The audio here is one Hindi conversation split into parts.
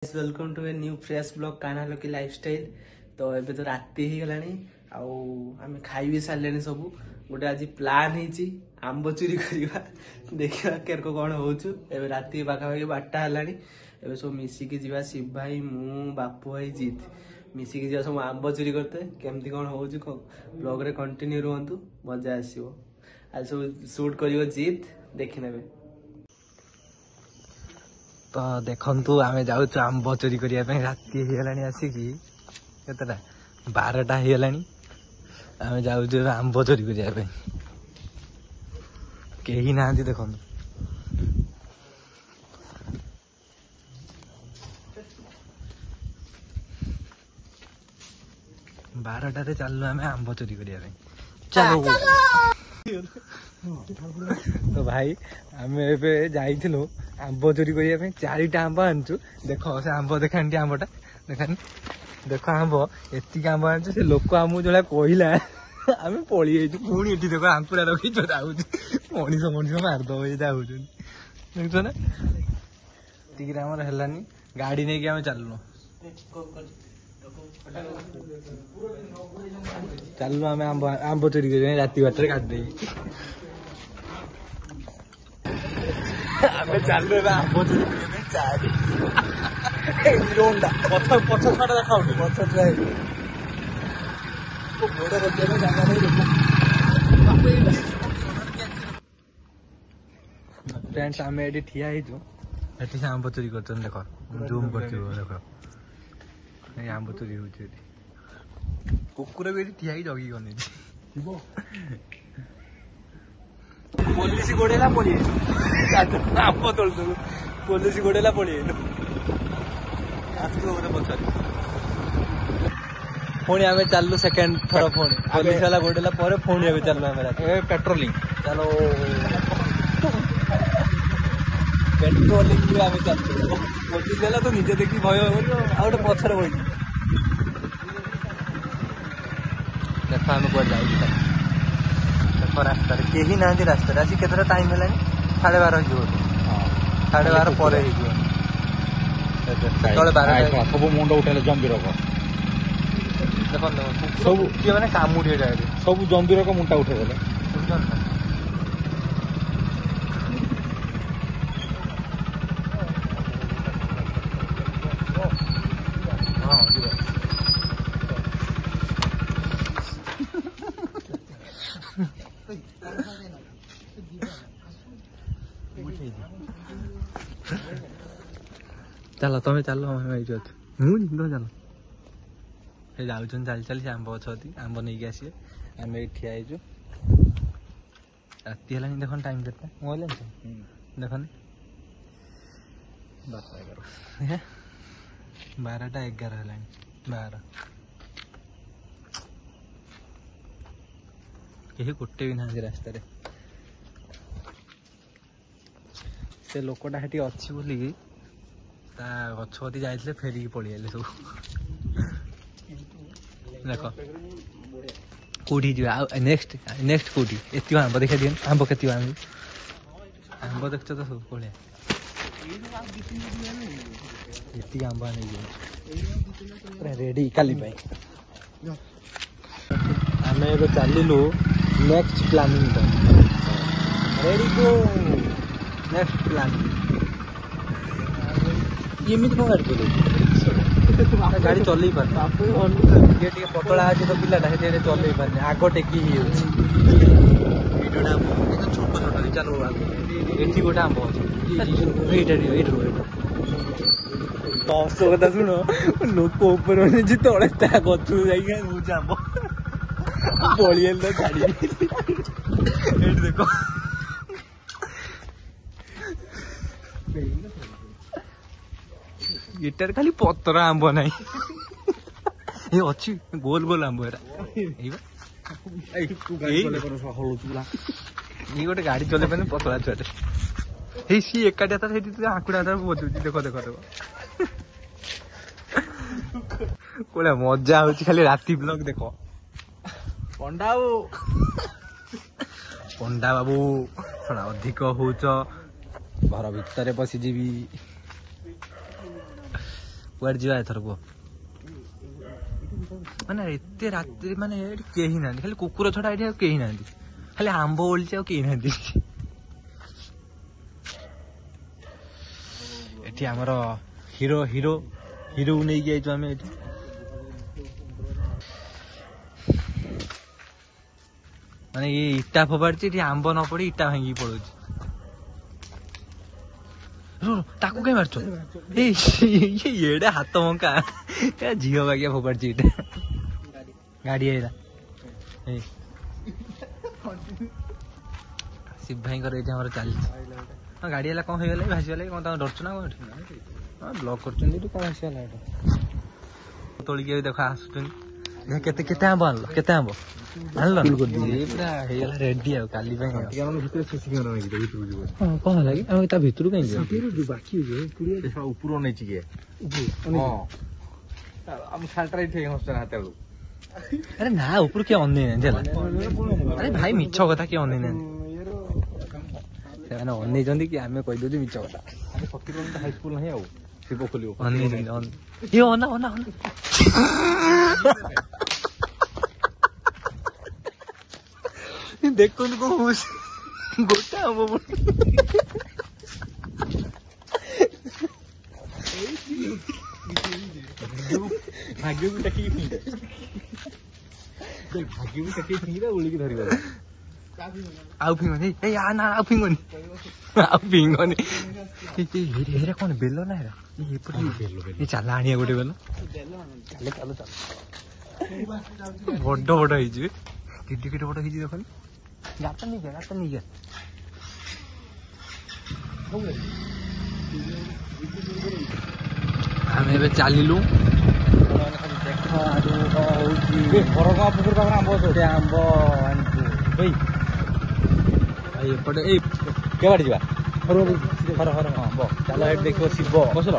Welcome to a new fresh blog Kanha लोकी लाइफस्टाइल। तो एबे तो राति ही गलानी आम खाई भी सारे सब गोटे आज प्लान होती आंब चोरी करवा देखा केर कौन हो राति पाखापाखि 12टा है एबे सब मिसिकी जीवा शिव भाई मु बापू भाई जीत मिसिकी जीवा सब आंब चोरी करते केमती कौन हो ब्लॉग रे कंटिन्यू रुहतु मजा आसो आज सब शूट कर जीत देखने तो देखु आम जाऊँ आंब चोरी करने राति होगा आसिकी केतटा 12टा होगा आम जाऊँ आंब चोरी करने कहीं ना देखु 12टारे चलू आम आंब चोरी करने चलो तो भाई आम एलु आंब चोरी करने 4टा आंब आनचु देख से आंब देखानी आंबटा देखानी देख आंब एति आंब आनचु से लोक आमको जो कहला आम पलि पुणी ये देख आंकुरा रखी मनीष मनीष मारदब ये देख ना टी आमर है गाड़ी नहीं आम चलु चलु आम आंब चोरी कर राति 12टारे काटदे आम चलु आंब चोरी पछ छाड़ा देखा पछ फ्रेंड्स आम ये ठिया से आंब चोरी कर देख जूम कर देख आंब चोरी हो कुकुर भी ठिया जगी गनी पुलिस गोड़ेला पड़ी आंब तोड़ पुलिस गोड़ेला पड़ी पचार पुणी आम चलु सेकेंड थर पुणी पुलिस वाला गोड़ेला पुणी आम चलु आम पेट्रोलिंग चलो पेट्रोलिंग आम चलु पुलिस वाला तो निजे देखी भय गोटे पछर बही देख आम कौन जाऊ देख रास्ता कहीं ना रास्ता आज केतटा टाइम है 12:30 हो 12:30 पर सब मुंड उठे जंबी रोग सब किए मैंने कामुड़ी सब जंबी रोग मुंडा उठेदेले चलो तुम्हें चलो चलो जाऊँ चली चली आंब अच्छी आंब नहीं आसिए आम ये ठिया राति है देख टाइम के मोबाइल देखनी 12टा 11 है 12 कहीं गोटे भी ना रास्तार से लोकटा हेटी अच्छी बोल गछपति जाइए फेरिकी पलि आए सब देख कौटी जा नेक्स्ट नेक्स्ट कौटी एत आंब देखा दिए आंब के आंब देख तो सब पलिया ये आंब नहीं रेडी काली आम ए चलू next planning ready go next planning एमती कौन गाड़ी चल पारे पतला आज तो पिलाटा चल पारे आग टेकी छोट छोट चलो ये गोटे आंब अच्छे दस कथा शुण लोक उपर तले गचू जा आंब पलि तो गाड़ी देख गिटार खाली पतर आंब ना ये अच्छी गोल गोल आंब ये गोटे गाड़ी चल पाने पतला छुआटे सी एकाटिया तो आंकुड़ा बजू देख देख देख कोड़ा मजा हो खाली राति ब्लॉग देख पंडा पंडा बाबू थोड़ा अधिक हो घर भितर पशिजी कुआडे जीवा एथर को माने एते रात्रि माने एठी केही नांदी खाली कुकुर छडा एठी केही नांदी खाली आंबो ओलचे आ केही नांदी एठी हमर हीरो हीरो हीरो नै गई जो हमें एठी माने ये इटा फोबाडची एठी आंबो न पड़ी इटा भांगी पडोची रो ताकू कहीं मारछो ये एडे हाथ मंका क्या झियो बागिया फोपाड़ची इटा गाड़ी आइला ए शिव भाई कर एठी हमर चाली हां गाड़ी आइला कोन होइगले भासी गले कोन ता डरछ ना कोन हां ब्लॉक करछन एठी कोन भासी गला एटा तोली के देखा आसुतन केते केते आंबो आनलो केते आंबो आनलो बिल्कुल ए पूरा हेला रेडी आ काली भाई के हम भीतर से सिंगर नै भितर जीव हां कोन लागी हम ता भितर कहीं जे भितर जो बाकी हो जे पुरिया देखा ऊपर नै छी के हां हम साल्ट्राई ठे हस्ते हाते अरे ना ऊपर के अन्ने जाला अरे भाई मिछ कथा के अन्ने ना सेना अन्ने जंदी कि हमें कहि दो मिछ कथा अरे 70 किलोमीटर हाई स्कूल नहीं आउ शिव खोलियो अन्ने ये ओना ओना देखो उनको गोटा हम भाग्य भी टकी उड़ी धरी आउ फिंगनी ए या ना आउ फिंगनी हेरे कौन बेलो ना हेरा ये पड़ी ये चला आनिया गोटे बेलो चले चलो चल बड्ड बड्ड होई जे किड्डी किड्डी बड्ड होई जे देखन गाता नहीं गया ଆମେ ଏବେ ଚାଲିଲୁ ଆମ୍ବ ଏପଟେ ଏଇ କେବାଟେ ଯିବା ହର ହର ହଁ ଚାଲ ଏଠି ଦେଖିବ ଶିବ ବସିଲ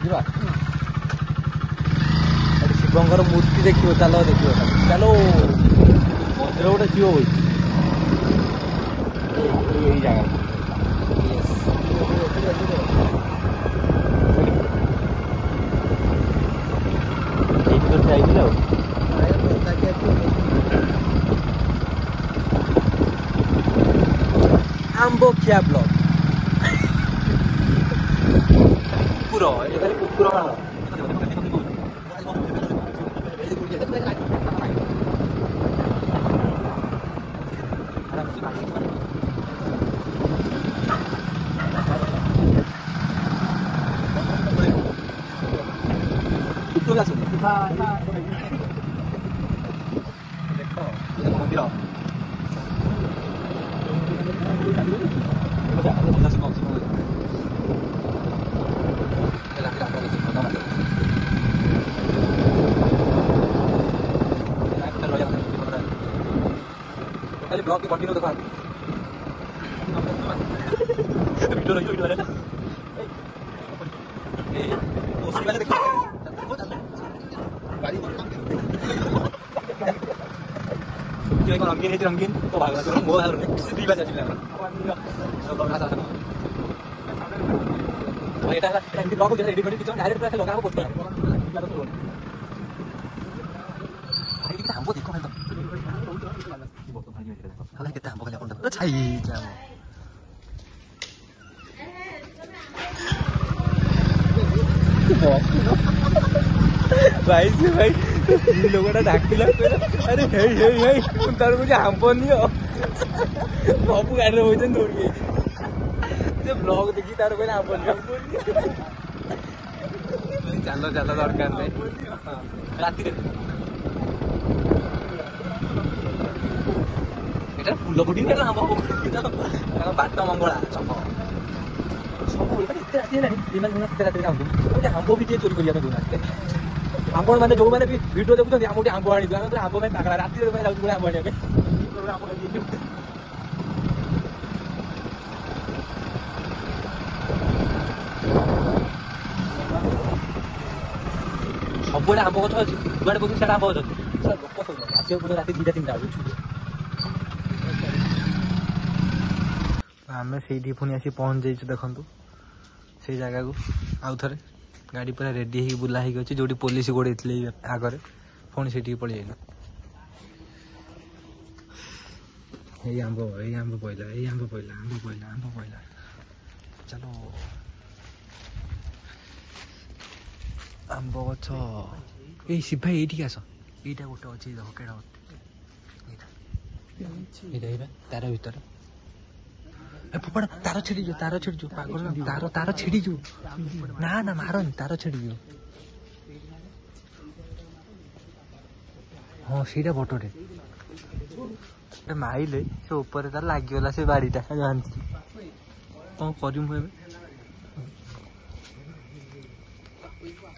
ଯିବା ଏଠି ଶିବଙ୍କର ମୂର୍ତ୍ତି ଦେଖିବ ଚାଲ ଦେଖିବ ଚାଲ ମନ୍ଦିର ଗୋଟେ ଶିବ ବଇ ଏଇ ଜାଗା आंबो क्या ब्लॉग कुकुर कुकुर ब्लॉग की कंटिन्यू देखा वीडियो नहीं वीडियो है ए उसी वाले देखो गाड़ी जो एक रंगीन तो भाग रहा है मोबाइल में सीधी बात चल रहा है सब बना सा भाई এটা এমনি ব্লগ যেটা এডিট করে কিছু ডাইরেক্ট করে লগাবো করতে হবে ভাই এটা আমবো দেখো ভাই খালা কেতে আমবো খালি কোনটা ছাই যাও भाई से भाई ये लोगों ने डाकिला अरे हे हे हे तार मुझे आंबो नियो बाबू गाड़ी रे होजन दौड़ गई जे ब्लॉग देखी तार कोई आंबो नियो चलो चलो दरकार नहीं राती रे এটা ফুল বুটিং কেন আंबो কারণ বাট্টা মঙ্গলা চপ सब एते राती हेलानी इमान गुना एते राती काम ओटे आंबो भी चोरी करिया गुना आंबो माने जो माने भी वीडियो देखुछन आंबो आंबो आनी दिया तो आंबो में पाकड़ा राती रे में जाउ आंबो आनी के सब बड़े आंबो गछ अछि दुआडे बसु सेटा आंबो अछि सब लोक सब आसी पुरो राती 2टा 3टा होछु आमे सेठी पुनी आसी पहुंच जाइछु देखंतु से जगह को आउ थरे गाड़ी पूरा रेडी ହେଇକି ବୁଲା ହେଇକି ଅଛି ଯୋଉଠି ପୋଲିସ ଗୋଡେଇଥିଲେ ଆଗରେ ପୁଣି ସେଠିକି ପଳେଇ ଆଇଲୁ। ଏଇ ଆମ୍ବ ପଇଲା ଚାଲ ଆମ୍ବ ଗଛ ଏଇ ଶିବ ଭାଇ ଏଇଠିକି ଆସ ଏଇଟା ଗୋଟେ ଅଛି ଦେଖ କେଡା ଏଇଟା ତାର ଭିତରେ ଫୋପାଡ ତାର ଛିଡିଯିବ ପାଗଳ ତାର ଛିଡିଯିବ ନା ମାରନି ତାର ଛିଡିଯିବ। ହଁ ସେଇଟା ବଟଟେ ମାଇଲେ ସେ ଉପରେ ତାର ଲାଗିଗଲା ସେ ବାଡିଟା ଜାଣିଛି କଣ କରିମୁ ଏବେ।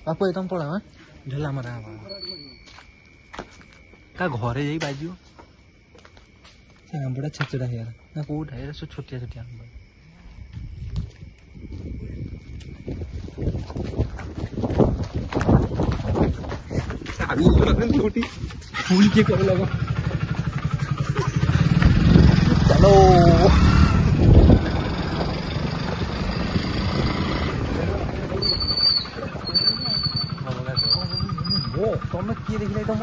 ବାପୁ ତମ ପଳା ଢେଲା ମରା ତା ଘରେ ଯାଇ ବାଜିବ। ସେ ଆମ୍ବଟା ଛେଚଡା ହେଇଗଲା ନା କୋଉଟା ଏଇଟା ସବୁ ଛୋଟିଆ ଆମ୍ବ। ପୁଣି କିଏ କରେ ଲଗ ଚାଲୋ ତମେ କିଏ ଦେଖିଲା ତମ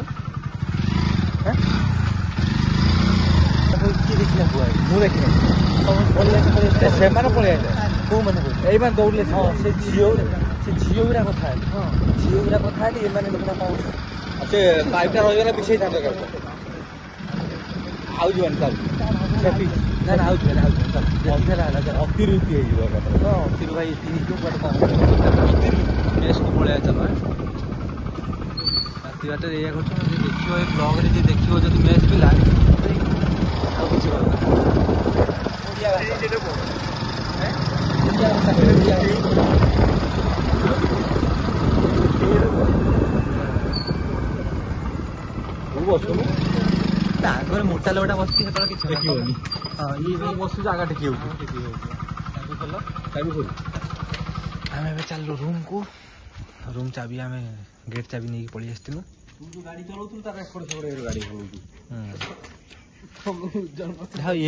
କିଏ ଦେଖିଲା ମୁଁ ଦେଖିନି ସେମାନେ ପଳେଇ ଆସିଲେ କୋଉମାନେ ଏଇମାନେ ଦୌଡ଼ିଲେ ସେ ଝିଅ ଗୁରା କଥା ହେଲେ ଏମାନେ ଦେଖୁନା କଣ ସେ ପାଇପଟା ରହିଗଲା ବିଛେଇଥାନ୍ତେ ଆଉ ଯିବାନି ଚାଲ ନା ଆଉ ଅତିରୁକ୍ତି ହେଇଯିବ ଅତିରୁ ଭାଇ ଏତିକି କୁଆଡେ କଣ ମେସ୍କୁ ପଳେଇବା ଚାଲ ରାତି ବାଟ ଏଇଆ କରୁଛ ଦେଖିବ ଏ ବ୍ଲଗରେ ଯିଏ ଦେଖିବ ଯଦି ମେସ୍ ପିଲା ଆଉ କିଛି ଆଗରେ ମୋଟା ଲୋକଟା ବସିଛି ସେତେବେଳେ କିଛି ଦେଖିବନି। ହଁ ଇଏ ବସୁଛି ଜାଗା ଟେକି ହଉଛି ଆମେ ଏବେ ଚାଲିଲୁ ରୁମ୍କୁ ରୁମ୍ ଚାବି ଆମେ ଗେଟ୍ ଚାବି ନେଇକି ପଳେଇ ଆସିଥିଲୁ। ଗାଡି ଚଲାଉଥିଲୁ ତାର ଗାଡି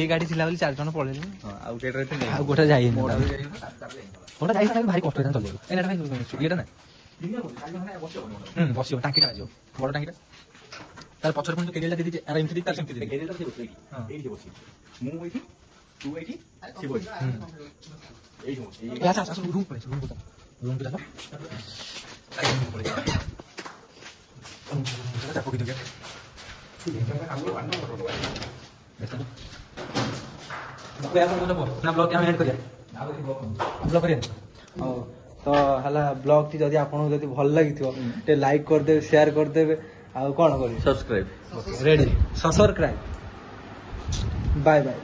ଏ ଗାଡି ଥିଲା ବୋଲି 4 ଜଣ ପଳେଇଲୁ ଆଉ ଗୋଟେ ଯାଇନି ଭାରି କଷ୍ଟ ହେଇଥାନ୍ତା ଚଲେଇବାକୁ ଇଏଟା ନା ବସିବ ଟାଙ୍କିଟା ବାଜିବ ବଡ ଟାଙ୍କିଟା ତାର ପଛରେ ପୁଣି କେରିୟଲଟା ଦେଇଛି ଆର ଏମିତି ତାର ସେମିତି तो हला ब्लॉग टी जदि आपको जदि भल लगी टे लाइक करदे शेयर करदे ଆଉ କଣ କରିବି ସବସ୍କ୍ରାଇब ରେଡି ସବସ୍କ୍ରାଇब ବାय ବାय।